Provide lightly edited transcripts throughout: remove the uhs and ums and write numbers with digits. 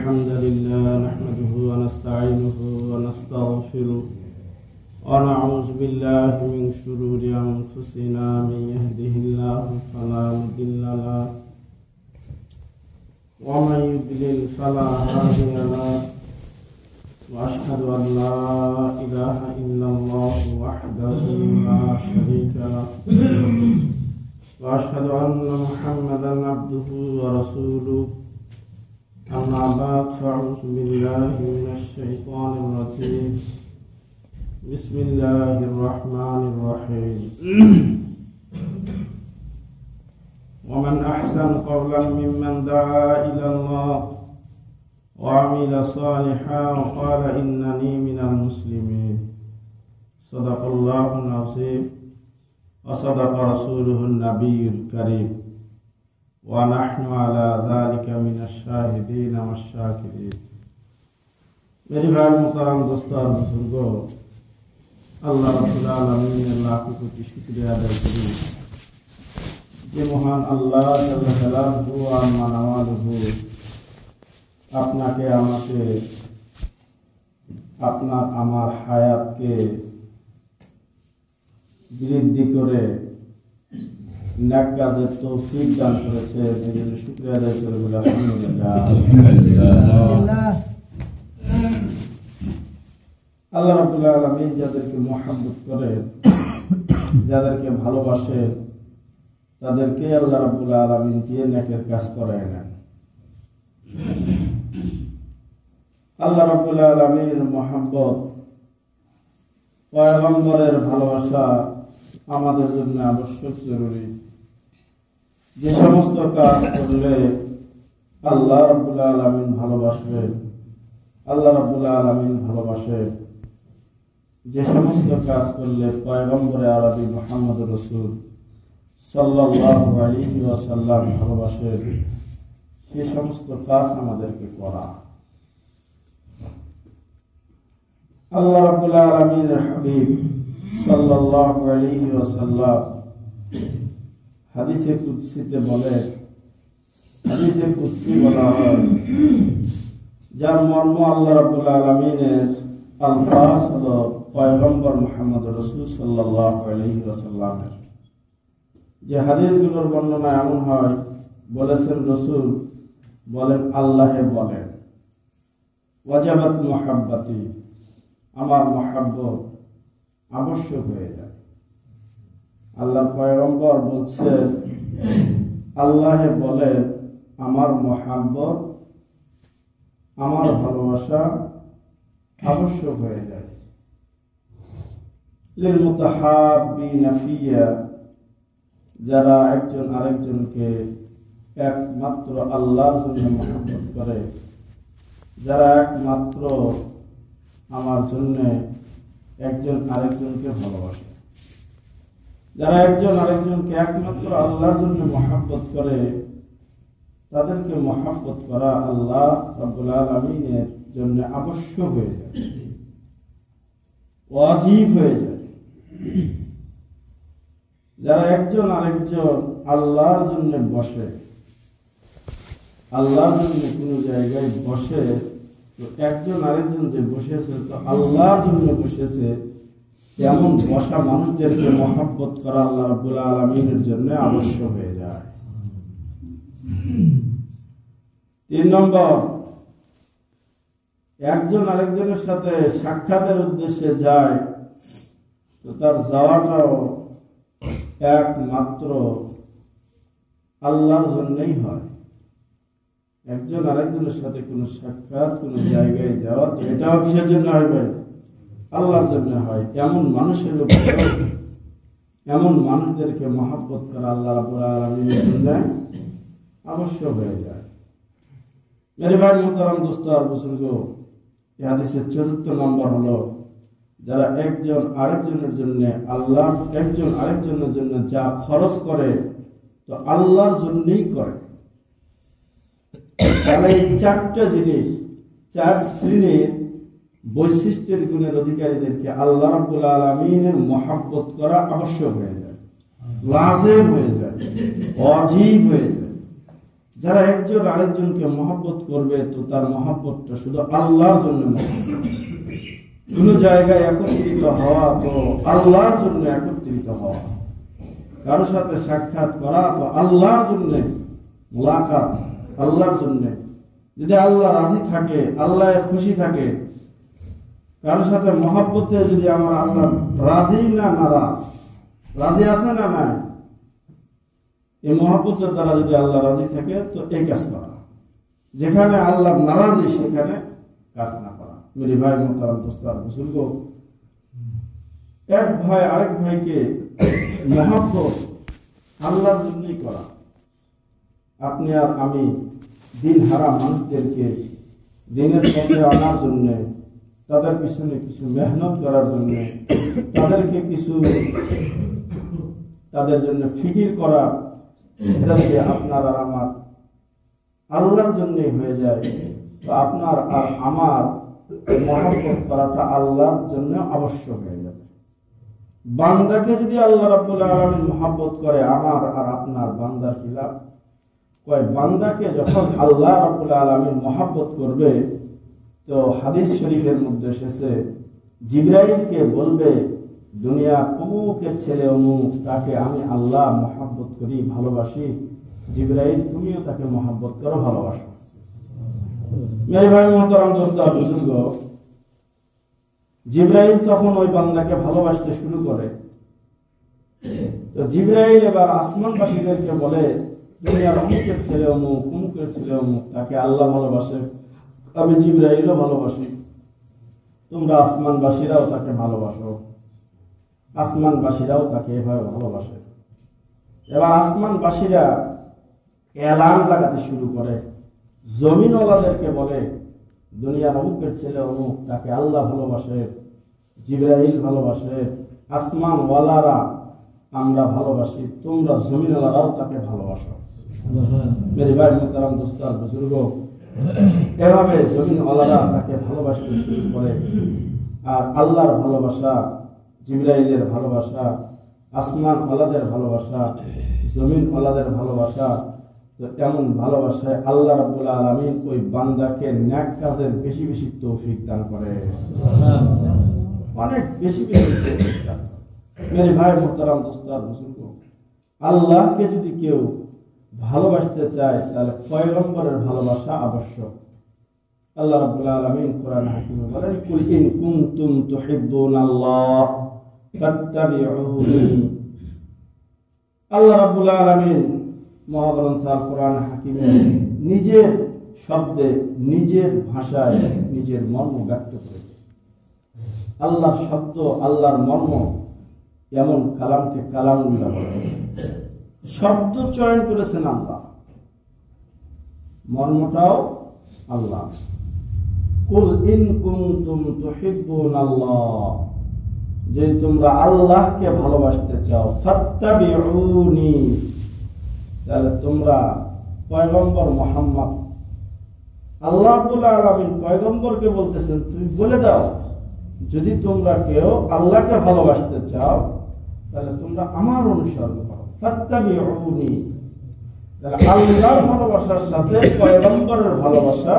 الحمد لله نحمده ونستعينه ونستغفره ونعوذ بالله من شرور أنفسنا من يهده الله فلا مضل له ومن يضلل فلا هادي له وأشهد أن لا إله إلا الله وحده لا شريك له وأشهد أن محمدا عبده ورسوله أما بعد فأعوذ بالله من الشيطان الرجيم بسم الله الرحمن الرحيم ومن أحسن قولا ممن دعا إلى الله وعمل صالحا وقال إنني من المسلمين صدق الله العظيم وصدق رسوله النبي الكريم ونحن على ذلك من الشاهدين والشاكرين मेरे भाई मुहतरम दोस्तों और बुजुर्गों अल्लाह रब्बुल आलमीन लाख कोटि शुक्रिया अदा करी যে মহান আল্লাহ জাল্লা জালালহু ওয়া মানাওয়ালুহু আপনাকে আমাকে আপনার আমার হায়াতকে বৃদ্ধি করে নেক কাজের তৌফিক দান করেছে এই জন্য শুকরিয়া আদায় করে বলি আলহামদুলিল্লাহ। আল্লাহ রাব্বুল আলামিন যাদেরকে মহব্বত করে যাদেরকে ভালোবাসে তাদেরকে আল্লাহ রাব্বুল আলামিন দিয়ে নেকের কাজ করায় নেন। আল্লাহ রাব্বুল আলামিনের মহব্বত পয়গম্বরের ভালোবাসা আমাদের জন্য আবশ্যক জরুরি। যে সমস্ত কাজ করলে আল্লাহ রাব্বুল আলামিন ভালোবাসবে আল্লাহ রাব্বুল আলামিন ভালোবাসে, যে সমস্ত কাজ করলে পয়গম্বরে আরবি মুহাম্মদ রাসূল সাল্লাল্লাহু আলাইহি ওয়াসাল্লাম ভালোবাসে সেই সমস্ত কাজ আমাদেরকে করা। আল্লাহ রাব্বুল আলামিনের হাবিব সাল্লাল্লাহু আলাইহি ওয়াসাল্লাম হাদিসে কুদসিতে বলে, হাদিসে কুদসি বলা হয় যার মর্ম আল্লাহ রাব্বুল আলামিনের আলফাজ হলো পয়গম্বর মুহাম্মদ রাসূল সাল্লাল্লাহু আলাইহি ওয়াসাল্লামের। যে হাদিসগুলোর বর্ণনা এমন হয়, বলেছেন রাসূল বলেন আল্লাহে বলেন ওয়াজাবাত মুহাব্বতি, আমার মহব্বত আবশ্যক হয়ে যায়। আল্লাহর পয়গম্বর বলছে আল্লাহে বলেন আমার মহব্বত আমার ভালোবাসা আবশ্যক হয়ে যায়। লিল মুতাহাব্বিনা ফিয়া, যারা একজন আরেকজনকে একমাত্র আল্লাহর জন্য মহব্বত করে, যারা একমাত্র আমার জন্য একজন আরেকজনকে ভালোবাসে, যারা একজন আরেকজনকে একমাত্র আল্লাহর জন্য মহব্বত করে, তাদেরকে মহব্বত করা আল্লাহ রাব্বুল আলামিনের জন্য আবশ্যক হয়ে যায়, ওয়াজিব হয়ে যায়। যারা একজন আরেকজন আল্লাহর জন্য বসে, আল্লাহর জন্য কোনো জায়গায় বসে, তো একজন আরেকজন যে বসেছে তো আল্লাহর জন্য বসেছে, এমন বসা মানুষদেরকে মহব্বত করা আল্লাহ রাব্বুল আলামিনের জন্য আবশ্যক হয়ে যায়। 3 নম্বর, একজন আরেকজনের সাথে সাক্ষাতের উদ্দেশ্যে যায় তো তার যাওয়াটাও একমাত্র আল্লাহর জন্যই হয়। একজন আরেকজনের সাথে কোনো সাক্ষাৎ কোনো জায়গায় যাওয়া তো এটাও কিসের জন্য হয় ভাই? আল্লাহর জন্য হয়। এমন মানুষের উপর এমন মানুষদেরকে মহব্বত করা আল্লাহ রাব্বুল আলামিনের জন্য আবশ্যক হয়ে যায়। মেরে ভাই মুহতারাম দোস্ত আর বুজুর্গ, এই হাদিসের 4th নম্বর হলো যারা একজন আরেকজনের জন্য আল্লাহ একজন আরেকজনের জন্য যা খরচ করে তো আল্লাহর জন্যই করে। তাহলে এই 4টা জিনিস, 4 শ্রেণীর বৈশিষ্ট্যের গুণের অধিকারীদেরকে আল্লাহ রাব্বুল আলামিনের মহব্বত করা আবশ্যক হয়ে যায়, লাজিম হয়ে যায়, ওয়াজিব হয়ে যায়। যারা একজন আরেকজনকে মহব্বত করবে তো তার মহব্বতটা শুধু আল্লাহর জন্য, কোন জায়গায় একত্রিত হওয়া তো আল্লাহর জন্য একত্রিত হওয়া, কারোর সাথে সাক্ষাৎ করা তো আল্লাহর জন্য, মুলাকাত আল্লাহর জন্য। যদি আল্লাহ রাজি থাকে, আল্লাহ খুশি থাকে, কারোর সাথে মহব্বতে যদি আমার আল্লাহ রাজি না নারাজ, রাজি আছে না নাই, এই মহব্বতের দ্বারা যদি আল্লাহ রাজি থাকে তো এই কাজ করা, যেখানে আল্লাহ নারাজি সেখানে কাজ না করা। মেরে ভাই মোহতারাম দোস্ত আর বুজুর্গ, এক ভাই আরেক ভাইকে মহব্বত আল্লাহর জন্যই করা। আপনি আর আমি দিন হারা মানুষদেরকে দিনের পথে আনার জন্য, তাদের পিছনে কিছু মেহনত করার জন্য, তাদেরকে কিছু তাদের জন্য ফিকির করা, এটা যদি আপনার আর আমার আল্লাহর জন্যই হয়ে যায় তো আপনার আর আমার মহব্বত করাটা আল্লাহর জন্য আবশ্যক হয়ে যাবে। বান্দাকে যদি আল্লাহ রাব্বুল আলামিন মহব্বত করে, আমার আর আপনার বান্দার কি লাভ? কয় বান্দাকে যখন আল্লাহ রাব্বুল আলামিন মহব্বত করবে তো হাদিস শরীফের মধ্যে এসেছে, জিবরাইলকে বলবে দুনিয়ার অমুকের ছেলে অমুক, তাকে আমি আল্লাহ মহব্বত করি, ভালোবাসি। জিবরাইল তুমিও তাকে মহব্বত করো, ভালোবাসো। মেরে ভাই মোহতারাম দোস্ত আর বুজুর্গ, জিবরাইল তখন ওই বান্দাকে ভালোবাসতে শুরু করে। তো জিবরাইল এবার আসমানবাসীদেরকে বলে দুনিয়ার অমুকের ছেলে অমুক, অমুকের ছেলে অমুক, তাকে আল্লাহ ভালোবাসে, আমি জিবরাইলও ভালোবাসি, তোমরা আসমানবাসীরাও তাকে ভালোবাসো। আসমানবাসীরাও তাকে এভাবে ভালোবাসে। এবার আসমানবাসীরা এলান লাগাতে শুরু করে, জমিনওয়ালাদেরকে বলে দুনিয়ার অমুকের ছেলে অমুক, তাকে আল্লাহ ভালোবাসে, জিবরাইল ভালোবাসে, আসমানওয়ালারা আমরা ভালোবাসি, তোমরা জমিনওয়ালারাও তাকে ভালোবাসো। মেরে ভাই মোহতারাম দোস্ত আর বুজুর্গ, এভাবে জমিনওয়ালারা তাকে ভালোবাসতে শুরু করে। আর আল্লাহর ভালোবাসা, জিবরাইলের ভালোবাসা, আসমানওয়ালাদের ভালোবাসা, জমিনওয়ালাদের ভালোবাসা, তো এমন ভালোবাসায় আল্লাহ রাব্বুল আলামিন ওই বান্দাকে নেক কাজের বেশি বেশি তৌফিক দান করে, অনেক বেশি বেশি তৌফিক দান। মেরে ভাই মোহতারাম দোস্ত আর বুজুর্গ, আল্লাহকে যদি কেউ ভালোবাসতে চায় তাহলে পয়গম্বরের ভালোবাসা আবশ্যক। আল্লাহ রাব্বুল আলামিন কোরআন হাকিমে বলেন, কুল ইন কুনতুম তুহিব্বুনাল্লাহ ফাত্তাবিউনি। আল্লাহ রাব্বুল আলামিন মহাগ্রন্থ আল কোরআন হাকিমে নিজের শব্দে, নিজের ভাষায় নিজের মর্ম ব্যক্ত করেছে। আল্লাহর শব্দ, আল্লাহর মর্ম, এমন কালামকে কালামুল্লাহ বলে। শব্দ চয়ন করেছেন আল্লাহ, মর্মটাও আল্লাহ। কুল ইন কুনতুম তুহিব্বুনাল্লাহ, যে তোমরা আল্লাহকে ভালোবাসতে চাও, ফাত্তাবিউনি, তাহলে তোমরা পয়গম্বর মুহাম্মদ, আল্লাহ রাব্বুল আলামিন পয়গম্বরকে বলতেছেন তুমি বলে দাও, যদি তোমরা কেউ আল্লাহকে ভালোবাসতে চাও তাহলে তোমরা আমার অনুসরণ করো, ফাত্তাবিউনি। তাহলে আল্লাহর ভালোবাসার সাথে পয়গম্বরের ভালোবাসা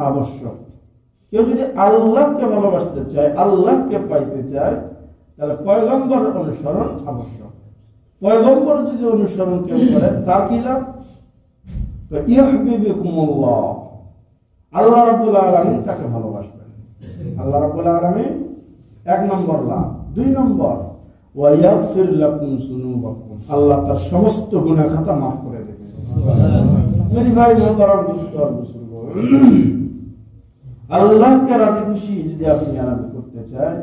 আবশ্যক। কেউ যদি আল্লাহকে ভালোবাসতে চায়, আল্লাহকে পাইতে চায়, তাহলে পয়গম্বরের অনুসরণ আবশ্যক। পয়গম্বর যদি অনুসরণ কেউ করে তার কি লাভ? ইউহিব্বুকুমুল্লাহ, আল্লাহ রাব্বুল আলামিন তাকে ভালোবাসবেন। আল্লাহ রাব্বুল আলামিন এক নম্বর লাভ। দুই নম্বর, ওয়া ইয়াগফির লাকুম যুনুবাকুম, আল্লাহ তার সমস্ত গুনাহ খাতা মাফ করে দেবেন। মেরে ভাই মোহতারাম দোস্ত আর বুজুর্গ, আল্লাহকে রাজি খুশি যদি আপনি আরাম করতে চান,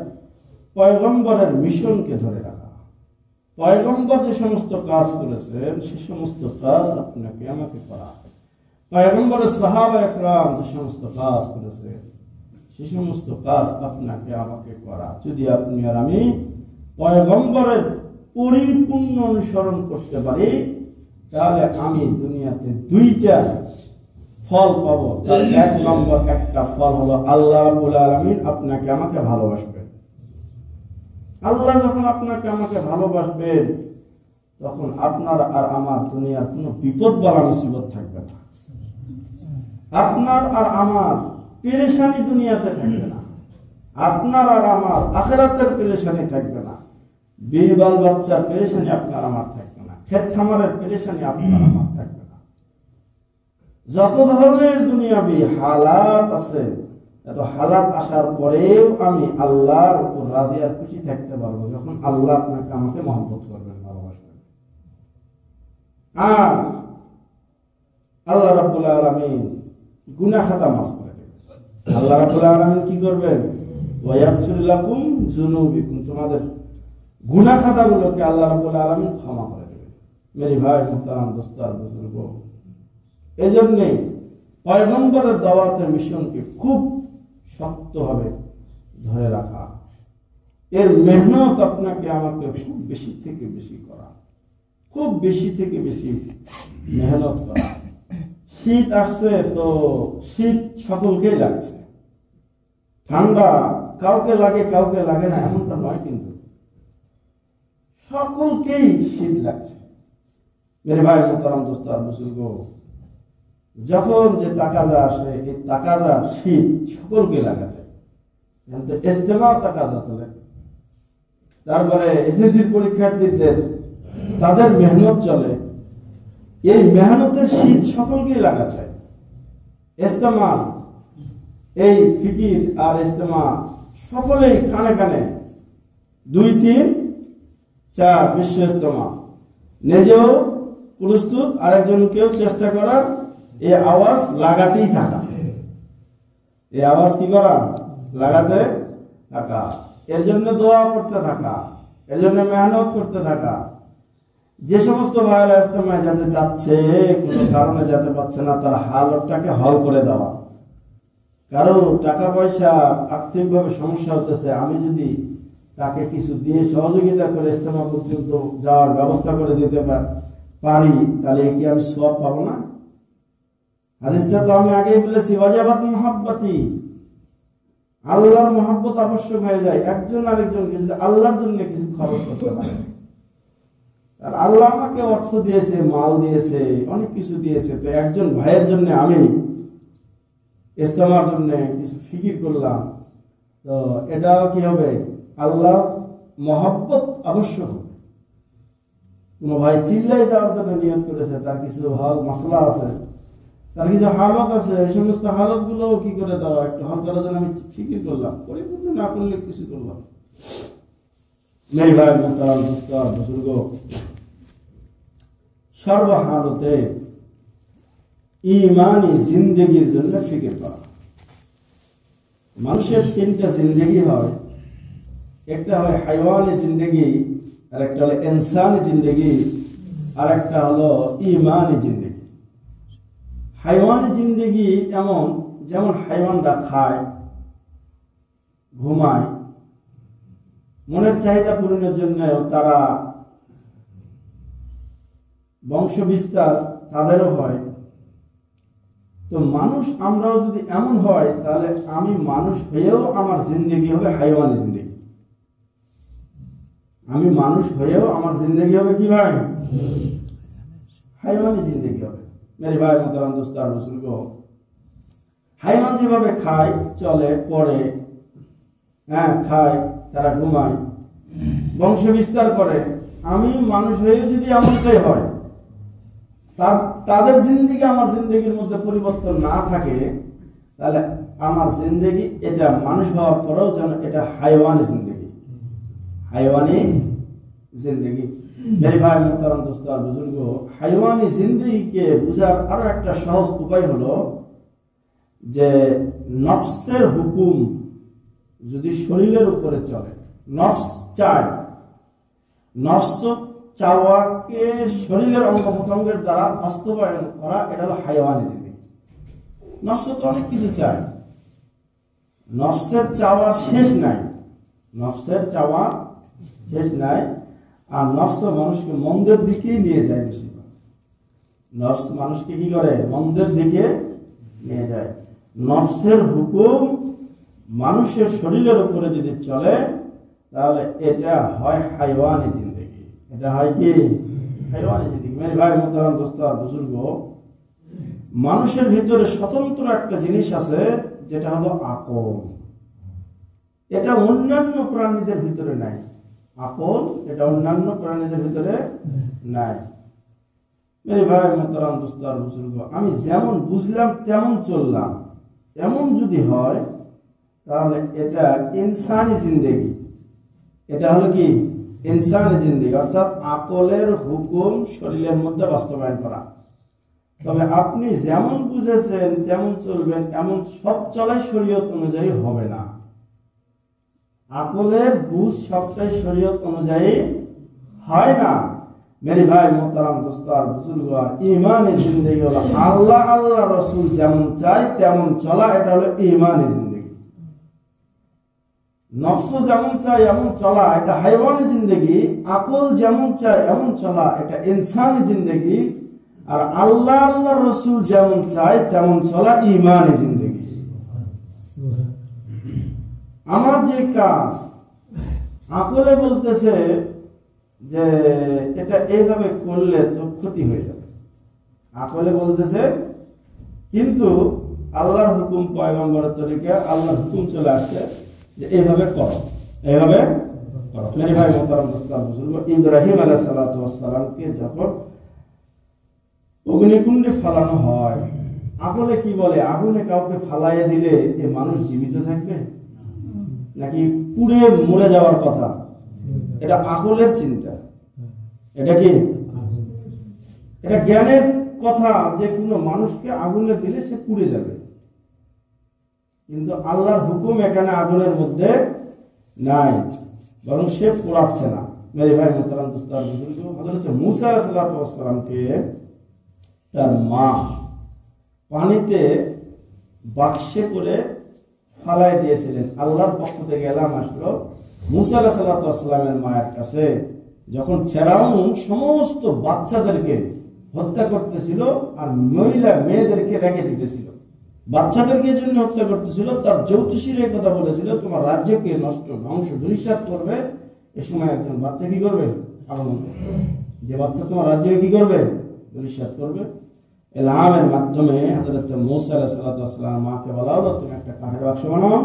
পয়গম্বরের মিশনকে ধরে রাখা। পয়গম্বর যে সমস্ত কাজ করেছেন সে সমস্ত কাজ আপনাকে আমাকে করা। পয়গম্বরের সাহাবা একরাম যে সমস্ত কাজ করেছে সে সমস্ত কাজ আপনাকে আমাকে করা। যদি আপনি আর আমি পয়গম্বরের পরিপূর্ণ অনুসরণ করতে পারি তাহলে আমি দুনিয়াতে দুইটা ফল পাবো। তার এক নম্বর একটা ফল হলো আল্লাহ রাব্বুল আলামিন আপনাকে আমাকে ভালোবাসবেন। আল্লাহ যখন আপনাকে আমাকে ভালোবাসবেন তখন আপনার আর আমার দুনিয়ার কোনো বিপদ বালা মুসিবত থাকবে না, আপনার আর আমার পেরেশানি দুনিয়াতে থাকবে না, আপনার আর আমার আখিরাতের পেরেশানি থাকবে না, বিয়ে বাল বাচ্চার পেরেশানি আপনার আমার থাকবে না, ক্ষেত খামারের পেরেশানি আপনার আমার থাকবে না। যত ধরনের দুনিয়াবি হালাত আছে, এত হালাত আসার পরেও আমি আল্লাহর উপর রাজি আর খুশি থাকতে পারবো যখন আল্লাহ আপনাকে আমাকে মহব্বত করবেন, ভালোবাসবেন। আর আল্লাহ রাব্বুল আলামিন গুনাহ খাতা মাফ করে দেবেন। আল্লাহ রাব্বুল আলামিন কি করবেন? ওয়া ইয়াগফির লাকুম যুনুবিকুম, তোমাদের গুনাহ খাতাগুলোকে আল্লাহ রাব্বুল আলামিন ক্ষমা করে দেবেন। মেরে ভাই মুহতারাম দোস্ত আর বুজুর্গ, এজন্যে পয়গম্বরের দাওয়াতের মিশনকে খুব শক্তভাবে ধরে রাখা, এর মেহনত আপনাকে আমাকে খুব বেশি থেকে বেশি করা, খুব বেশি থেকে বেশি মেহনত করা। শীত আসছে তো শীত সকলকেই লাগছে, ঠান্ডা কাউকে লাগে কাউকে লাগে না এমনটা নয়, কিন্তু সকলকেই শীত লাগছে। মেরে ভাই মোহতারাম দোস্ত আর বুজুর্গ, যখন যে তাকাজা আসে, এই তাকাজার শীত সকলকে লাগা যায়। ইজতেমা তাকাজা চলে, তারপরে এসএসসির পরীক্ষার্থীদের তাদের মেহনত চলে, এই মেহনতের শীত সকলকে লাগা যায়। ইজতেমা, এই ফিকির আর ইজতেমা সকলেই কানে কানে 2, 3, 4 বিশ্ব ইজতেমা, নিজেও প্রস্তুত, আরেকজনকেও চেষ্টা করা, এই আওয়াজ লাগাতেই থাকা, এই আওয়াজ কি করা? লাগাতে থাকা, এর জন্য দোয়া করতে থাকা, এর জন্য মেহনত করতে থাকা। যে সমস্ত ভাইয়েরা ইজতেমায় যেতে চাচ্ছে, কোনো কারণে যেতে পারছে না, তারা হালতটাকে হল করে দেওয়া। কারো টাকা পয়সা আর্থিকভাবে সমস্যা হতেছে, আমি যদি তাকে কিছু দিয়ে সহযোগিতা করে ইজতেমা পর্যন্ত যাওয়ার ব্যবস্থা করে দিতে পারি, তাহলে কি আমি সওয়াব পাবো না? হাদিসটা তো আমি আগেই বলেছি, ওয়াজাবাত মুহাব্বতি, আল্লাহর মহব্বত আবশ্যক হয়ে যায়। একজন আরেকজনকে যদি আল্লাহর জন্য কিছু খরচ করতে পারে, আর আল্লাহ আমাকে অর্থ দিয়েছে, মাল দিয়েছে, অনেক কিছু দিয়েছে, তো একজন ভাইয়ের জন্য আমি ইজতেমার জন্য কিছু ফিকির করলাম, তো এটাও কি হবে? আল্লাহ মহব্বত আবশ্যক হবে। কোন ভাই চিল্লাই যাওয়ার জন্য নিয়ত করেছে, তার কিছু হল মাসলা আছে, তার কিছু হালত আছে, এই সমস্ত হালত গুলো কি করে দেওয়া, একটু হল করার জন্য আমি ফিকির করলাম, পরিপূর্ণ না করলে কিছু করলাম। মেরে ভাই মোহতারাম দোস্ত আর বুজুর্গ, সর্বহালতে ঈমানি জিন্দেগির জন্য ফিকির করা। মানুষের 3টা জিন্দেগি হয়, একটা হয় হাইওয়ানি জিন্দেগি, আর একটা হলো ইনসানি জিন্দেগি, আর একটা হলো ঈমানি জিন্দেগি। হাইওয়ানি জিন্দেগি এমন, যেমন হাইওয়ানরা খায়, ঘুমায়, মনের চাহিদা পূরণের জন্য তারা বংশ বিস্তার তাদেরও হয়। তো মানুষ আমরাও যদি এমন হয়, তাহলে আমি মানুষ হয়েও আমার জিন্দেগি হবে হাইওয়ানি জিন্দেগি। আমি মানুষ হয়েও আমার জিন্দেগি হবে কি ভাই? হাইওয়ানি জিন্দেগি হবে। মেরে ভাই মোহতারাম দোস্ত আর বুজুর্গ, হাইওয়ান যেভাবে খায়, চলে, পড়ে, খায়, তারা ঘুমায়, বংশ বিস্তার করে, আমি মানুষ হয়েও যদি এমনটাই হয়, তাদের জিন্দেগি আমার জিন্দেগির মধ্যে পরিবর্তন না থাকে, তাহলে আমার জিন্দেগি এটা মানুষ হওয়ার পরেও যেন এটা হাইওয়ানি জিন্দেগি, হাইওয়ানি জিন্দেগি। মেরে ভাই মোহতারাম দোস্ত আর বুজুর্গ, হাইওয়ানি জিন্দেগিকে বোঝার আরো একটা সহজ উপায় হলো যে নফসের হুকুম যদি শরীরের উপরে চলে, নফস চায়, নফস চাওয়াকে শরীরের অঙ্গ প্রত্যঙ্গের দ্বারা বাস্তবায়ন করা, এটা হলো হাইওয়ানি জিন্দেগি। নফস তো অনেক কিছু চায়, নফসের চাওয়ার শেষ নাই, নফসের চাওয়া শেষ নাই। আর নফস মানুষকে মন্দের দিকেই নিয়ে যায় বেশিরভাগ। নফস মানুষকে কি করে? মন্দের দিকে নিয়ে যায়। নফসের হুকুম মানুষের শরীরের উপরে যদি চলে, তাহলে এটা হয় হাইওয়ানি জিন্দেগি, এটা হয় কি হাইওয়ানি জিন্দেগি। মেরে ভাই মোহতারাম দোস্ত আর বুজুর্গ, মানুষের ভিতরে স্বতন্ত্র একটা জিনিস আছে যেটা হলো আকল। এটা অন্যান্য প্রাণীদের ভিতরে নাই। আকল এটা অন্যান্য প্রাণীদের ভিতরে নাই। মেরে ভাই মোহতারাম দোস্ত আর বুজুর্গ, আমি যেমন বুঝলাম তেমন চললাম, এমন যদি হয় তাহলে এটা ইনসানি জিন্দেগি। এটা হলো কি ইনসানি জিন্দেগি, অর্থাৎ আকলের হুকুম শরীরের মধ্যে বাস্তবায়ন করা। তবে আপনি যেমন বুঝেছেন তেমন চলবেন, এমন সব চলাই শরীয়ত অনুযায়ী হবে না। আকলের বুঝ সবটাই শরীয়ত অনুযায়ী হয় না। মেরে ভাই মোহতারাম দোস্ত আর বুজুর্গ, আর ঈমানি জিন্দেগি হলো আল্লাহ আল্লাহ রাসূল যেমন চায় তেমন চলা। এটা হলো ঈমানি জিন্দেগি। নফস যেমন চায় এমন চলা, এটা হাইওয়ানি জিন্দেগি। আকল যেমন চায় এমন চলা, এটা ইনসানি জিন্দেগি। আর আল্লাহ আল্লাহ রাসূল যেমন চায় তেমন চলা ঈমানি জিন্দেগি। আমার যে কাজ আকলে বলতেছে যে এটা এইভাবে করলে তো ক্ষতি হয়ে যাবে, আকলে বলতেছে, কিন্তু আল্লাহর হুকুম, পয়গম্বরের তরিকা, আল্লাহর হুকুম চলে আসছে যে এইভাবে করো, এইভাবে করো। মেরে ভাই মোহতারাম দোস্ত বুজুর্গ, ইব্রাহিম আলাইহিস সালাতু ওয়াস সালামকে যখন অগ্নিকুণ্ডে ফালানো হয়, আকলে কি বলে? আগুনে কাউকে ফালাইয়া দিলে এ মানুষ জীবিত থাকবে নাকি পুড়ে মরে যাওয়ার কথা? এটা আকলের চিন্তা। এটা কি? এটা জ্ঞানের কথা যে কোনো মানুষকে আগুনে দিলে সে পুড়ে যাবে, কিন্তু আল্লাহর হুকুম এখানে আগুনের মধ্যে নাই, বরং সে পোড়াচ্ছে না। মেরে ভাই মোহতারাম দোস্ত আর বুজুর্গ, হযরত মূসা আলাইহিস সালামকে তার মা পানিতে বাক্সে করে ফালাই দিয়েছিলেন। আল্লাহর পক্ষ থেকে এলাম আসলো মূসা আলাইহিস সালামের মায়ের কাছে, যখন ফেরাউন সমস্ত বাচ্চাদেরকে হত্যা করতেছিল আর মহিলা মেয়েদেরকে রেখে দিতেছিল, বাচ্চাদেরকে জন্য হত্যা করতেছিল। তার জ্যোতিষীর এই কথা বলেছিল, তোমার রাজ্যকে নষ্ট ধ্বংস ধূলিসাৎ করবে। এ সময় একজন বাচ্চা কি করবে? আগমন করবে। যে বাচ্চা তোমার রাজ্যকে কি করবে? ধূলিসাৎ করবে। এলহামের মাধ্যমে হযরত মূসা আলাইহিস সালাম মাকে বলা হলো, তুমি একটা কাঠের বাক্স বানাও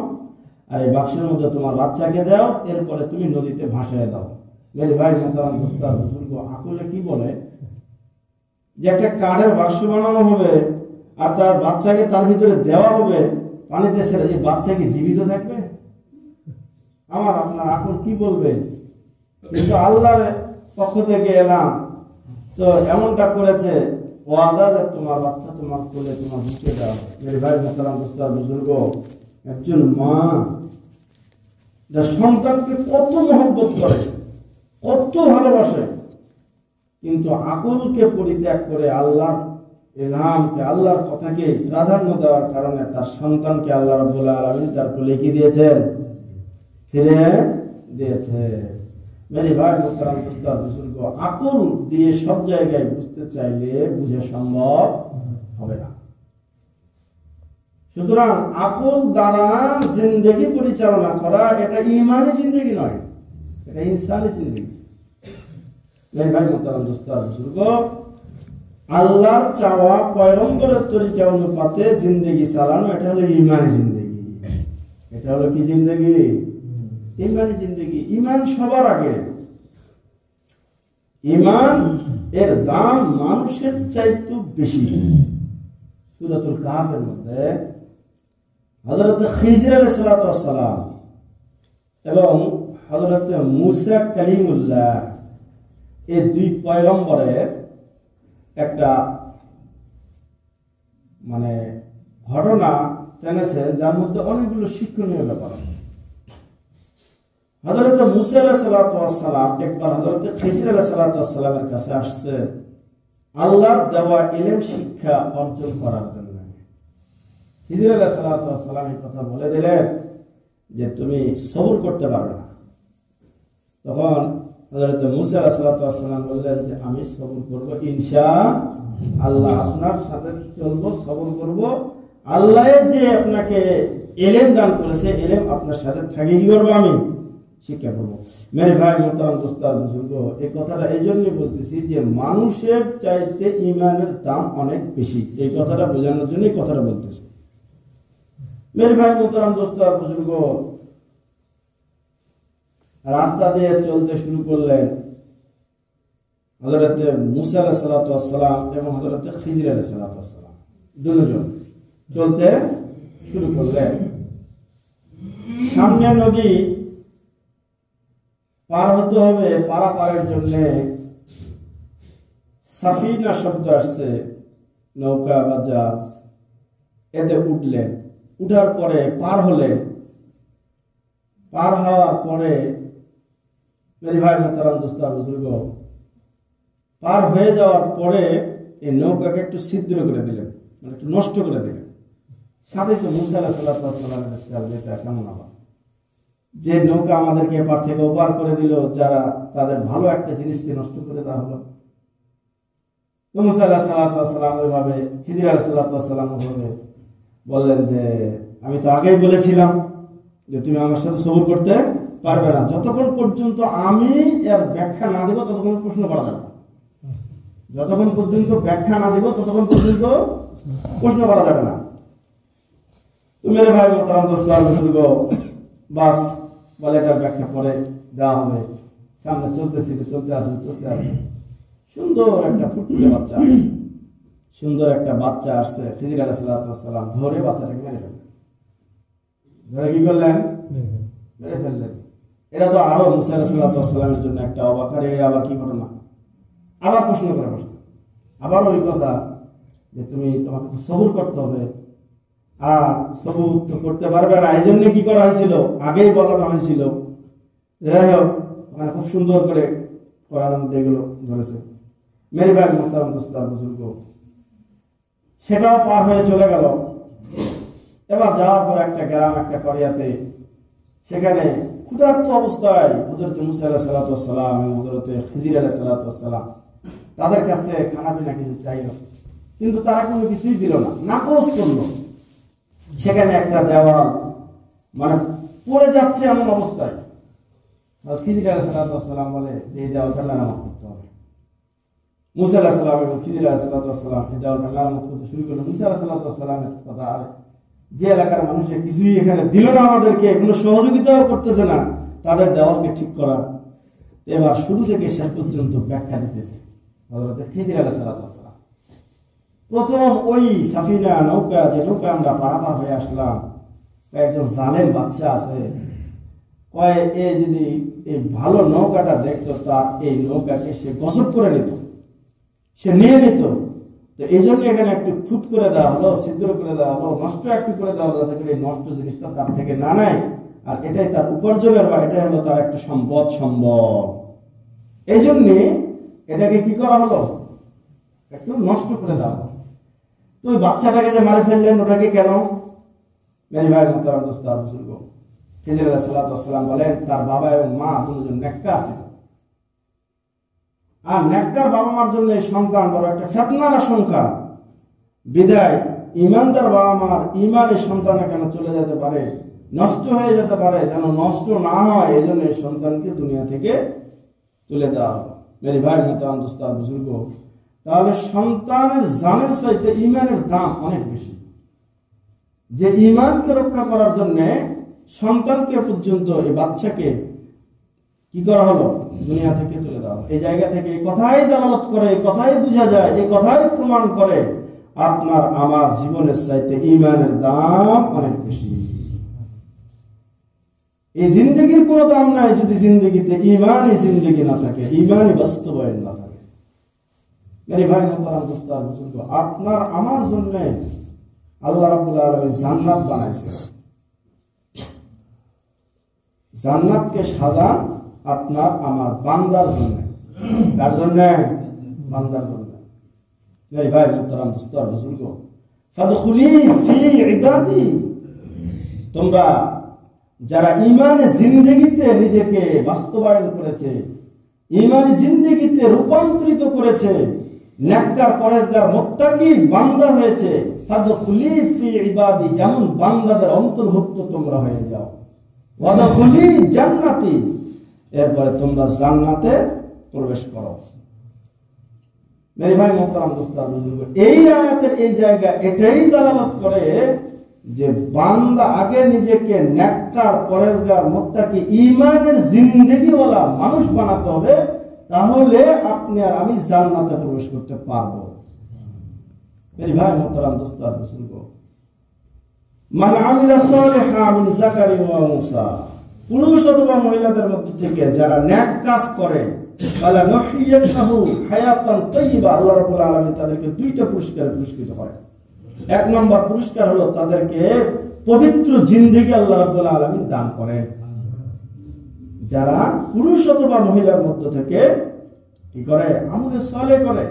আর এই বাক্সের মধ্যে তোমার বাচ্চাকে দাও, এরপরে তুমি নদীতে ভাসায় দাও। মেরে ভাই মোহতারাম দোস্ত আর বুজুর্গ, আকলে কি বলে যে একটা কাঠের বাক্স বানানো হবে আর তার বাচ্চাকে তার ভিতরে দেওয়া হবে পানিতে ছেড়ে, যে বাচ্চা কি জীবিত থাকবে? আমার আপনার আকল কি বলবে? কিন্তু আল্লাহর পক্ষ থেকে এলাম তো এমনটা করেছে, ওয়াদা যে তোমার বাচ্চা তোমার কোলে তোমার বুকে দাও। মেরে ভাই মোহতারাম দোস্ত আর বুজুর্গ, একজন মা যার সন্তানকে কত মহব্বত করে, কত ভালোবাসে, কিন্তু আকলকে পরিত্যাগ করে আল্লাহর ইলহামকে, আল্লাহর কথাকে প্রাধান্য দেওয়ার কারণে তার সন্তানকে আল্লাহ রাব্বুল আলামিন তার কোলে কি দিয়েছেন? ফিরে দিয়েছে। মেরে ভাই মোহতারাম দোস্ত আর বুজুর্গ, আকল দিয়ে সব জায়গায় বুঝতে চাইলে বুঝা সম্ভব হবে না। সুতরাং আকল দ্বারা জিন্দেগি পরিচালনা করা এটা ঈমানি জিন্দেগি নয়, এটা ইনসানি জিন্দেগি। মেরে ভাই মোহতারাম দোস্ত আর বুজুর্গ, আল্লাহর চাওয়া পয়গম্বরের তরিকা অনুপাতে জিন্দেগি চালানো, এটা হলো ঈমানি জিন্দেগি। এটা হলো কি জিন্দেগি? ঈমানি জিন্দেগি। ঈমান সবার আগে। ঈমান এর দাম মানুষের চাইতে বেশি। সূরাতুল কাহফের মধ্যে হযরত খিজির আলাইহিস সালাম এবং হযরত মূসা কালিমুল্লাহ, এই দুই পয়গম্বরের একটা মানে ঘটনা টেনেছেন, যার মধ্যে অনেকগুলো শিক্ষণীয় ব্যাপার আছে। হযরত মূসা আলাইহিস সালাম একবার হযরত খিজির আলাইহিস সালামের কাছে আসছে আল্লাহর দেওয়া ইলম শিক্ষা অর্জন করার জন্য। খিজির আলাইহিস সালাম এই কথা বলে দিলেন যে তুমি সবর করতে পারবে না। তখন হযরত মূসা আলাইহিস সালাম বললেন যে আমি সবর করব ইনশাআল্লাহ, আপনার সাথে চলবো, সবর করব। আল্লাহ যে আপনাকে ইলম দান করেছে, ইলম আপনার সাথে থাকে কি করব? আমি শিক্ষা করবো। মেরে ভাই মোহতারাম দোস্তার বুজুর্গ, এই কথাটা এই জন্যই বলতেছি যে মানুষের চাইতে ইমানের দাম অনেক বেশি। এই কথাটা বোঝানোর জন্যই কথাটা বলতেছি। মেরে ভাই মোহতারাম দোস্তার বুজুর্গ, রাস্তা দিয়ে চলতে শুরু করলেন হযরত মুসা আলাইহিস সালাতু ওয়াস সালাম এবং হযরত খিজির আলাইহিস সালাতু ওয়াস সালাম দুজন চলতে শুরু করলেন। সামনে নদী পার হতে হবে, পারাপারের জন্য সাফিনা শব্দ আসছে, নৌকা বা জাহাজ, এতে উঠলেন। উঠার পরে পার হলেন। পার হওয়ার পরে মেরে ভাই মোহতারাম দোস্তার বুজুর্গ, পার হয়ে যাওয়ার পরে এই নৌকাকে একটু ছিদ্র করে দিলেন, মানে একটু নষ্ট করে দিলেন। সাথে তো মুসা আলাইহিস সালামের খেয়াল, যেটা কেমন আবার যে নৌকা আমাদেরকে এপার থেকে ওপার করে দিল, যারা তাদের ভালো একটা জিনিসকে নষ্ট করে দেওয়া হলো। তো মুসা আলাইহিস সালাম ওইভাবে, খিজির আলাইহিস সালাম ওইভাবে বললেন যে আমি তো আগেই বলেছিলাম যে তুমি আমার সাথে সবর করতে পারবে না, যতক্ষণ পর্যন্ত আমি এর ব্যাখ্যা না দেব ততক্ষণ প্রশ্ন করা যাবে না। যতক্ষণ পর্যন্ত ব্যাখ্যা না দেব ততক্ষণ পর্যন্ত প্রশ্ন করা যাবে না। তো মেরে ভাই মোহতারাম দোস্তার বুজুর্গ, বাস বলে এটার ব্যাখ্যা পরে দেওয়া হবে। সামনে চলতেছি, চলতে আসে। সুন্দর একটা ফুটফুটে বাচ্চা, সুন্দর একটা বাচ্চা আসছে। খিজির আলাইহিস সালাম ধরে বাচ্চাটাকে মেরে ফেললেন। ধরে কি করলেন? মেরে ফেললেন। এটা তো আরো মুসা আলাইহিস সালামের জন্য একটা অবাক, আরে আবার কি ঘটনা। আবার প্রশ্ন করে বসতে, আবার ওই কথা যে তোমাকে তো সবর করতে হবে, আর সবর তো করতে পারবে না। এই জন্য কি করা হয়েছিল, আগেই বলানো হয়েছিল। যাই হোক, মানে খুব সুন্দর করে কোরআনের মধ্যে এগুলো ধরেছে। মেরে ভাই মোহতারাম দোস্তার বুজুর্গ, সেটাও পার হয়ে চলে গেল। এবার যাওয়ার পর একটা গ্রাম, একটা করিয়াতে, সেখানে ক্ষুধার্ত অবস্থায় হযরত মুসা আলাইহিস সালাম এবং হযরত খিজির আলাইহিস সালাম তাদের কাছ থেকে খানা পিনা কিছু চাইল, কিন্তু তারা কোনো কিছুই দিল না, নাকচ করলো। সেখানে একটা দেওয়াল মানে পড়ে যাচ্ছে এমন অবস্থায় খিজির আলাইহিস সালাম বলে যে এই দেওয়ালটা মেরামত করতে হবে। মুসা আলাইহিস সালাম এবং খিজির আলাইহিস সালাম এই দেওয়ালটা মেরামত করতে শুরু করলো। মুসা আলাইহিস সালামের কথা, আর যে এলাকার মানুষের কিছুই এখানে দিল না, আমাদেরকে কোনো সহযোগিতাও করতেছে না তাদের দেওয়ালকে ঠিক করা। এবার শুরু থেকে শেষ পর্যন্ত ব্যাখ্যা দিতেছে হযরত খিজির আলাইহিস সালাম। প্রথম ওই সাফিনা নৌকা, যে নৌকা আমরা পারাপার হয়ে আসলাম, একজন জালেম বাদশা আছে, কয় এ যদি এই ভালো নৌকাটা দেখতো, তার এই নৌকাকে সে গসব করে নিত, সে নিয়ে নিত। তো এই জন্য এখানে একটু খুঁত করে দেওয়া হলো, ছিদ্র করে দেওয়া হলো, নষ্ট একটু করে দেওয়া হলো, যাতে করে এই নষ্ট জিনিসটা তার থেকে না নেয়। আর এটাই তার উপার্জনের, বা এটাই হলো তার একটা সম্পদ। এই জন্যে এটাকে কি করা হলো, একটু নষ্ট করে দেওয়া হলো। তো ওই বাচ্চাটাকে যে মারে ফেললেন, ওটাকে কেন? মেরে ভাই মোহতারাম দোস্তার বুজুর্গ, খিজির আলাইহিস সালাম বলেন তার বাবা এবং মা দুজন নেককার ছিল। আর নেককার বাবা মার জন্য এই সন্তান বড় একটা ফিতনার আশঙ্কা। বিদায় ইমানদার বাবা মার ইমানের সন্তান কেন চলে যেতে পারে, নষ্ট হয়ে যেতে পারে, যেন নষ্ট না হয়, এই জন্য এই সন্তানকে দুনিয়া থেকে তুলে দেওয়া হবে। মেরে ভাই মোহতারাম দোস্তার বুজুর্গ, তাহলে সন্তানের জানের চাইতে ইমানের দাম অনেক বেশি। যে ইমানকে রক্ষা করার জন্য সন্তানকে পর্যন্ত, এই বাচ্চাকে কি করা হলো, দুনিয়া থেকে তুলে দেওয়া। এই জায়গা থেকে এই কথাই দালালত করে, এই কথাই বোঝা যায়, এই কথাই প্রমাণ করে আপনার আমার জীবনের চাইতে ইমানের দাম অনেক বেশি। এই জিন্দগির কোনো দাম নাই যদি জিন্দগিতে ইমানই জিন্দগি না থাকে, ইমানই বাস্তবায়ন না থাকে। মেরে ভাই মোহতারাম দোস্তার বুজুর্গ, আপনার আমার জন্য আল্লাহ রাব্বুল আলামিন জান্নাত বানাইছে। জান্নাতকে সাজান আপনার আমার বান্দার জন্য। কার জন্য? বান্দার জন্য। মেরে ভাই মোহতারাম দোস্তার বুজুর্গ, ফাদখুলি ফি ইবাদি, তোমরা যারা ইমানে জিন্দেগিতে নিজেকে বাস্তবায়ন করেছে, ইমানি জিন্দেগিতে রূপান্তরিত করেছে, নেককার পরেজগার মুত্তাকি বান্দা হয়েছে, ফাদখুলি ফি ইবাদি, এমন বান্দাদের অন্তর্ভুক্ত তোমরা হয়ে যাও। ওয়াদখুলি জান্নাতি, এরপরে তোমরা জান্নাতে প্রবেশ করো। মেরে ভাই মোহতারাম দোস্তার বুজুর্গ, এই আয়াতের এই জায়গা এটাই দালালত করে যে বান্দা আগে নিজেকে নেককার, পরেজগার, মুত্তাকি, ঈমানের জিন্দেগিওয়ালা মানুষ বানাতে হবে, তাহলে আপনি আর আমি জান্নাতে প্রবেশ করতে পারবো। মেরে ভাই মোহতারাম দোস্তার বুজুর্গ, মান আমিলা সালিহান মিন যাকারিন ওয়া উনসা, পুরুষ অথবা মহিলাদের মধ্যে থেকে যারা নেক কাজ করে, আলা নহিয়াতাহু হায়াতান তাইয়্যিবা, আল্লাহ রাব্বুল আলামিন তাদেরকে দুইটা পুরস্কারে পুরস্কৃত করেন। এক নম্বর পুরস্কার হলো তাদেরকে পবিত্র জিন্দেগি আল্লাহ রাব্বুল আলামিন দান করেন। যারা পুরুষ অথবা মহিলার মধ্যে থেকে কি করে, আমলে সালেহ করে।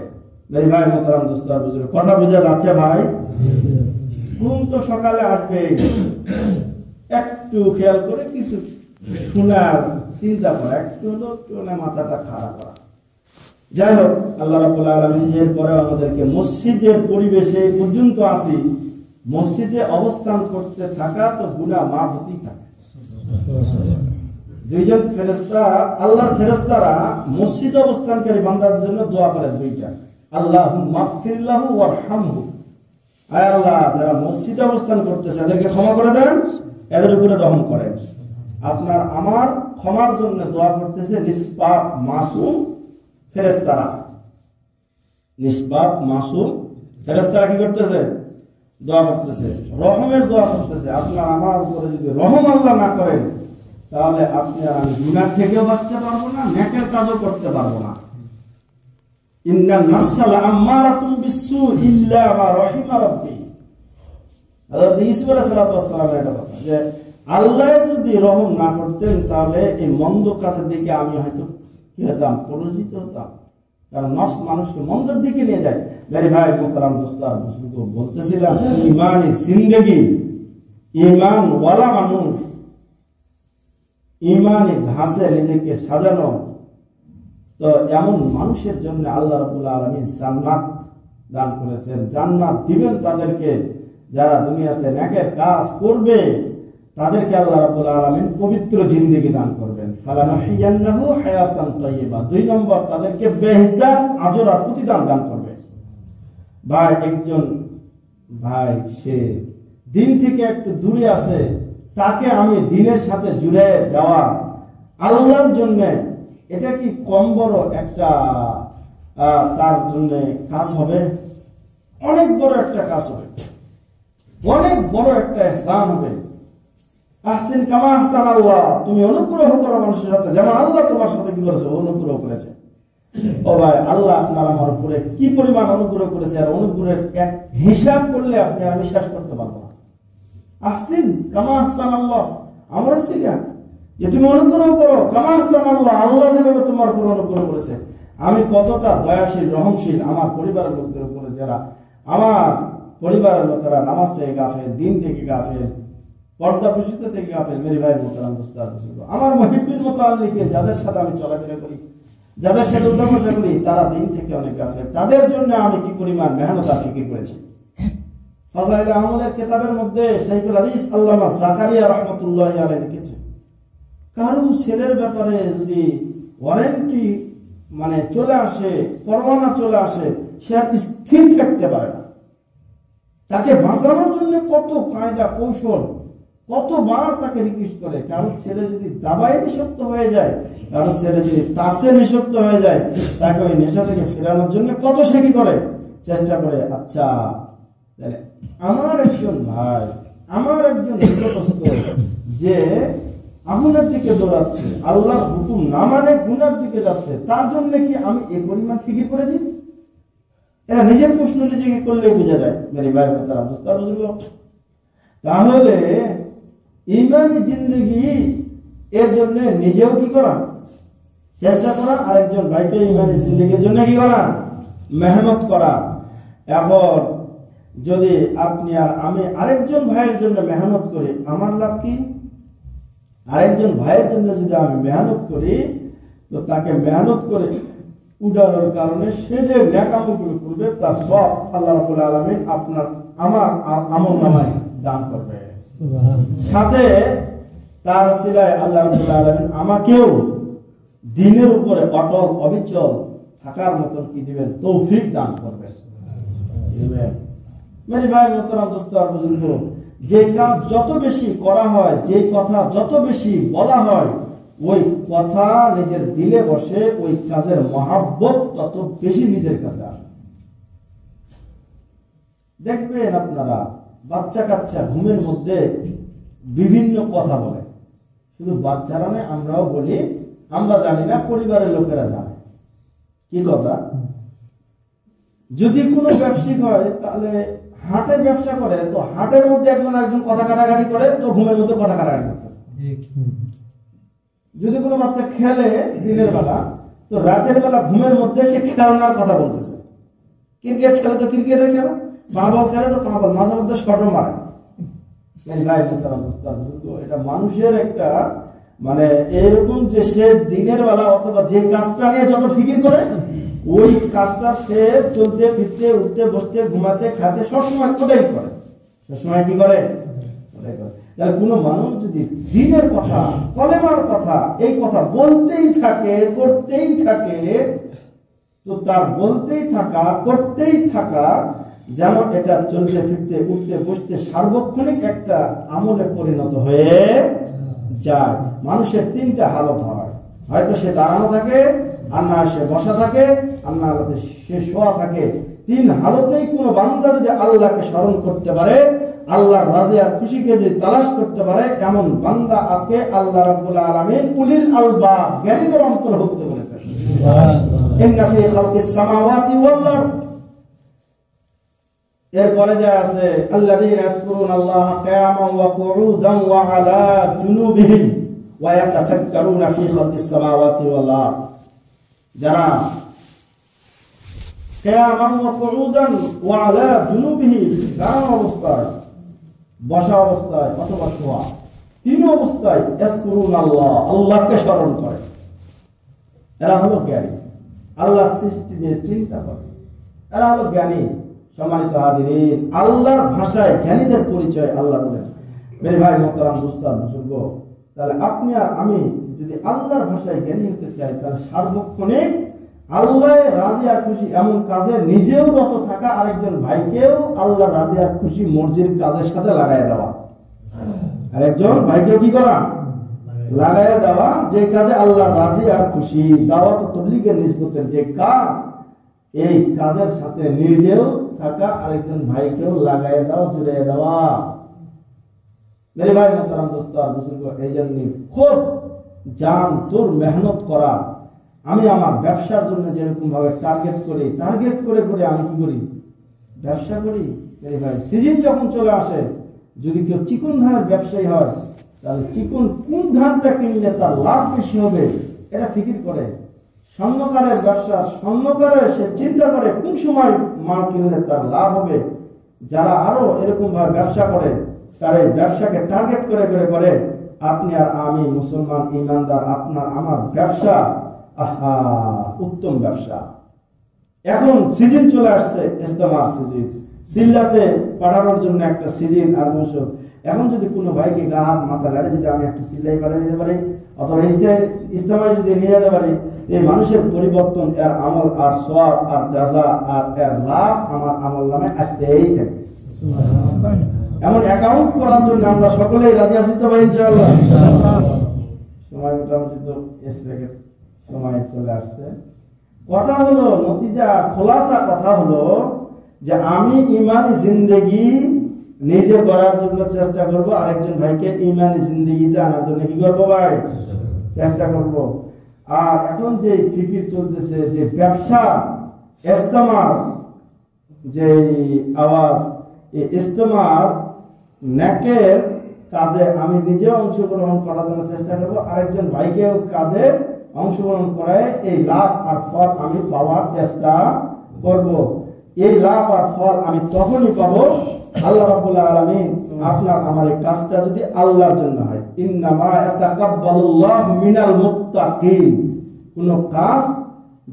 ভাই ভাই মোহতারাম দোস্তার বুজুর্গ, কথা বোঝা যাচ্ছে ভাই? ঘুম তো সকালে আসবে, একটু খেয়াল করে কিছু শোনার চিন্তা করা, একটু হলো মাথাটা খারাপ করা। যাই হোক, আল্লাহ রাব্বুল আলামিন এরপরে আমাদেরকে মসজিদের পরিবেশে পর্যন্ত আসি, মসজিদে অবস্থান করতে থাকা তো গুনাহ মাফ হতেই থাকে। দুইজন ফেরেশতা, আল্লাহর ফেরেশতারা মসজিদে অবস্থানকারী বান্দার জন্য দোয়া করে দুইটা, আল্লাহুম্মা গফির লাহু ওয়ারহামহু, আয় আল্লাহ যারা মসজিদে অবস্থান করতেছে এদেরকে ক্ষমা করে দেন, এদের উপরে রহম করেন। আপনার আমার ক্ষমার জন্য দোয়া করতেছে নিষ্পাপ মাসুম ফেরেশতারা। নিষ্পাপ মাসুম ফেরেশতারা কি করতেছে? দোয়া করতেছে, রহমের দোয়া করতেছে। আপনার আমার উপরে যদি রহম আল্লাহ না করেন, তাহলে আপনি আর আমি গুনাহ থেকেও বাঁচতে পারবো না, নেকের কাজও করতে পারবো না। ইন্নান নাফসা লাআম্মারাতুম বিসসু ইল্লা মা রাহিমা রাব্বি, হযরত ঈসা আলাইহিস সালামের একটা কথা, যে আল্লাহ যদি রহম না করতেন তাহলে এই মন্দ কাজের দিকে আমি হয়তো কি হতাম, পরিচিত হতাম। কারণ নফস মানুষকে মন্দের দিকে নিয়ে যায়। মেরে ভাই মোহতারাম দোস্তার বুজুর্গ, বলতেছিলাম ঈমানি জিন্দেগি, ঈমান ওয়ালা মানুষ, ঈমানি ধাঁচে নিজেকে সাজানো, তো এমন মানুষের জন্য আল্লাহ রাব্বুল আলামিন জান্নাত দান করেছেন। জান্নাত দিবেন তাদেরকে যারা দুনিয়াতে নেকের কাজ করবে, তাদেরকে আল্লাহ রাব্বুল আলামিন পবিত্র জিন্দেগি দান করবেন। ফালানুহিয়ান্নাহু হায়াতান তাইয়্যিবা, দুই নম্বর তাদেরকে বেহিসাব আজর প্রতিদান দান করবে। ভাই একজন ভাই সে দিন থেকে একটু দূরে আছে, তাকে আমি দিনের সাথে জুড়ে দেওয়া আল্লাহর জন্য, এটা কি কম বড় একটা তার জন্য কাজ হবে? অনেক বড় একটা কাজ হবে, অনেক বড় একটা ইহসান হবে। আহসিন কামা আহসান আল্লাহ, তুমি অনুগ্রহ করো মানুষের সাথে যেমন আল্লাহ তোমার সাথে কি করেছে, অনুগ্রহ করেছে। ও ভাই, আল্লাহ আপনার আমার উপরে কি পরিমাণ অনুগ্রহ করেছে, আর অনুগ্রহের এক হিসাব করলে আপনি আমি শেষ করতে পারবো না। আহসিন কামা আহসান আল্লাহ, আমরা শিখা যে তুমি অনুগ্রহ করো কামা আহসান আল্লাহ, আল্লাহ যেভাবে তোমার উপর অনুগ্রহ করেছে। আমি কতটা দয়াশীল, রহমশীল আমার পরিবারের লোকদের উপরে, যারা আমার পরিবারের লোকেরা নামাজ থেকে গাফেল, দিন থেকে গাফেল, পর্দা প্রসিদ্ধ থেকে গাফেল। মেরে ভাই মোহতারাম দোস্তার বুজুর্গ, আমার মুহিব্বিন মুতাআল্লিকে যাদের সাথে আমি চলাফেরা করি, যাদের সাথে উঠাবসা করি, তারা দিন থেকে অনেক গাফেল। তাদের জন্য আমি কি পরিমাণ মেহনত আর ফিকির করেছি। ফাজাইল আমলের কিতাবের মধ্যে শাইখুল হাদিস আল্লামা জাকারিয়া রাহমাতুল্লাহি আলাইহি লিখেছে, কারো ছেলের ব্যাপারে যদি ওয়ারেন্টি মানে চলে আসে, পরোয়ানা চলে আসে, সে আর স্থির থাকতে পারে না। তাকে বাঁচানোর জন্য কত কায়দা কৌশল, কতবার তাকে রিকোয়েস্ট করে। কারো ছেলে যদি দাবায় নিষিদ্ধ হয়ে যায়, কারো ছেলে যদি তাসে নিষিদ্ধ হয়ে যায়, তাকে ওই নেশা থেকে ফেরানোর জন্য কত সে কি করে, চেষ্টা করে। আচ্ছা, আমার একজন ভাই, আমার একজন নিকটস্থ যে আগুনের দিকে দৌড়াচ্ছে, আল্লাহর হুকুম না মানে গুনার দিকে যাচ্ছে, তার জন্য কি আমি এই পরিমাণ ফিকির করেছি? এরা নিজের প্রশ্ন নিজেকে করলে বোঝা যায়। মেরে ভাই মোহতারাম দোস্তার বুজুর্গ, তাহলে ঈমানি জিন্দেগি এর জন্য নিজেও কি করা, চেষ্টা করা, আরেকজন ভাইকে ঈমানি জিন্দেগির জন্য কি করা, মেহনত করা। এখন যদি আপনি আর আমি আরেকজন ভাইয়ের জন্য মেহনত করি, আমার লাভ কি? আরেকজন ভাইয়ের জন্য যদি আমি মেহনত করি, তো তাকে মেহনত করে উঠানোর কারণে সে যে নেক আমলগুলো করবে তার সব আল্লাহ রাব্বুল আলামিন আপনার আমার আমলনামায় দান করবে। সাথে তার ওসিলায় আল্লাহ রাব্বুল আলামিন আমাকেও দ্বীনের উপরে অটল অবিচল থাকার মতন কি দিবেন, তৌফিক দান করবেন। মেরে ভাই মোহতারাম দোস্ত আর বুজুর্গ, যে কাজ যত বেশি করা হয়, যে কথা যত বেশি বলা হয়, ওই কথা নিজের দিলে বসে, ওই কাজের মহাব্বত তত বেশি নিজের কাছে আসে। দেখবেন আপনারা বাচ্চা কাচ্চা ঘুমের মধ্যে বিভিন্ন কথা বলে, শুধু বাচ্চারা নয়, আমরাও বলি, আমরা জানি না, পরিবারের লোকেরা জানে। কি কথা? যদি কোনো ব্যবসায়িক হয় তাহলে হাটে ব্যবসা করে, তো হাটের মধ্যে একজন আরেকজন কথা কাটাকাটি করে, তো ঘুমের মধ্যে কথা কাটাকাটি করতেছে। যদি কোনো বাচ্চা খেলে দিনের বেলা, তো রাতের বেলা ঘুমের মধ্যে সে খেলনার কথা বলতেছে। ক্রিকেট খেলে তো ক্রিকেটের খেলা, পা বল খেলে তো পা বল, মাঝে মধ্যে শটও মারে। এটা মানুষের একটা মানে এরকম যে সে দিনের বেলা অথবা যে কাজটা নিয়ে যত ফিকির করে, ওই কাজটা সে চলতে ফিরতে উঠতে বসতে ঘুমাতে খাতে সবসময় ওটাই করে। সবসময় কি করে? কোনো মানুষ যদি দিনের কথা, কলেমার কথা, এই কথা বলতেই থাকে, করতেই থাকে, তো তার বলতেই থাকা, করতেই থাকা যেন এটা চলতে ফিরতে উঠতে বসতে সার্বক্ষণিক একটা আমলে পরিণত হয়ে যায়। মানুষের তিনটা হালত হয়, হয়তো সে দাঁড়ানো থাকে, আর না সে বসা থাকে, আর না সে শোয়া থাকে। তিন হালতেই কোনো বান্দা যদি আল্লাহকে স্মরণ করতে পারে, আল্লাহর রাজি আর খুশিকে যদি তালাশ করতে পারে, এমন বান্দা আকে আল্লাহ রাব্বুল আলামিন উলিল আলবাব, জ্ঞানীদের অন্তর্ভুক্ত করেছেন। ইন্না ফি খালকিস সামাওয়াতি ওয়াল আরদ, এরপরে যা আছে আল্লাযীনা ইয়াযকুরুনাল্লাহা কিয়ামান ওয়া কুউদান ওয়া আলা জুনুবিহিম ওয়া ইয়াতাফাক্কারুনা ফি খালকিস সামাওয়াতি ওয়াল আরদ, যারা কিয়ামান ওয়া কুউদান ওয়া আলা জুনুবিহিম, দাঁড়ানো অবস্থায়, বসা অবস্থায় অথবা শোয়া, তিন অবস্থায় ইয়াযকুরুনাল্লাহ, আল্লাহকে স্মরণ করে। এরা হলো জ্ঞানী, আল্লাহর সৃষ্টি নিয়ে চিন্তা করে, এরা হলো জ্ঞানী। সম্মানিত হাজিরিন, আল্লাহর ভাষায় জ্ঞানীদের পরিচয় আল্লাহ বলেন। মেরে ভাই মোহতারাম দোস্তার বুজুর্গ, তাহলে আপনি আর আমি যদি আল্লাহর ভাষায় জ্ঞানী হতে চাই, তাহলে সার্বক্ষণিক আল্লাহ রাজি আর খুশি এমন কাজে নিজেও রত থাকা, আরেকজন ভাইকেও আল্লাহ রাজি আর খুশি মর্জির কাজের সাথে লাগাই দেওয়া। আরেকজন ভাইকেও কি করা? লাগাই দেওয়া, যে কাজে আল্লাহ রাজি আর খুশি। দাওয়াত ও তাবলীগের নিসবতের যে কাজ, এই কাজের সাথে নিজেও থাকা, আরেকজন ভাইকেও লাগাই দেওয়া, জুড়ে দেওয়া। মেরে ভাই মোহতারাম দোস্ত আর বুজুর্গ, এই জন্য খুব জান তোর মেহনত করা। আমি আমার ব্যবসার জন্য যেরকম ভাবে টার্গেট করে করে আমি কি করি? ব্যবসা করি। মেরে ভাই, সিজন যখন চলে আসে, যদি কেউ চিকন ধানের ব্যবসায়ী হয়, তাহলে চিকন কোন ধানটা কিনলে তার লাভ বেশি হবে এটা ফিকির করে। স্বর্ণকারের ব্যবসা, স্বর্ণকারের সে চিন্তা করে কোন সময় মাল কিনলে তার লাভ হবে। যারা আরো এরকম ভাবে ব্যবসা করে, তার এই ব্যবসাকে টার্গেট করে করে করে আপনি আর আমি মুসলমান ইমানদার, আপনার আমার ব্যবসা আহা উত্তম ব্যবসা। এখন সিজন চলে আসছে, ইস্তেমার সিজন, সিল্লাতে পাঠানোর জন্য একটা সিজন আর মৌসুম। এখন যদি কোনো ভাইকে গা হাত মাথা লাড়ে যদি আমি একটা সিলাই বানিয়ে দিতে পারি, অথবা ইস্তেমায় যদি নিয়ে যেতে পারি, এই মানুষের পরিবর্তন, এর আমল আর সওয়াব আর জাযা আর এর লাভ আমার আমল নামে আসতেই থাকে। এমন অ্যাকাউন্ট করার জন্য আমরা সকলেই রাজি আছি তো ভাই? ইনশাআল্লাহ। সময় মোটামুটি তো এসে সময় চলে আসছে। কথা হলো, নতিজা খোলাসা কথা হলো যে আমি ইমানি জিন্দেগি নিজে গড়ার জন্য চেষ্টা করব, আরেকজন ভাইকে ইমানি জিন্দেগিতে আনার জন্য কি করবো ভাই? চেষ্টা করব। আর এখন যে ফিকির চলতেছে যে ব্যবসা, ইস্তেমার যে আওয়াজ, এই ইস্তেমার নেকের কাজে আমি নিজে অংশগ্রহণ করার জন্য চেষ্টা করব, আরেকজন ভাইকেও কাজে অংশগ্রহণ করায় এই লাভ আর ফল আমি পাওয়ার চেষ্টা করব। এই লাভ আর ফল আমি তখনই পাবো আল্লাহ রাব্বুল আলামিন আপনার আমার এই কাজটা যদি আল্লাহর জন্য হয়। ইন্নামা ইয়াতাকাব্বালুল্লাহু মিনাল মুত্তাকিন, কোন কাজ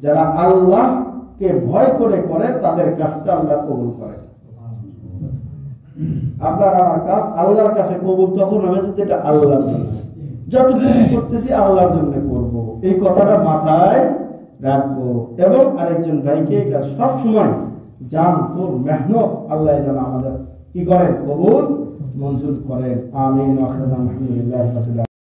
যারা আল্লাহকে ভয় করে করে তাদের কাজটা আল্লাহ কবুল করে। আপনার আমার কাজ আল্লাহর কাছে কবুল তখন হবে যদি এটা আল্লাহর জন্য। যতটুকু করতেছি আল্লাহর জন্য করব, এই কথাটা মাথায় রাখবো। এবং আরেকজন ভাইকে সব সময় জান তোর মেহনত আল্লাহ যেন আমাদের কি করেন, কবুল মঞ্জুর করেন। আমিন। আলহামদুলিল্লাহ।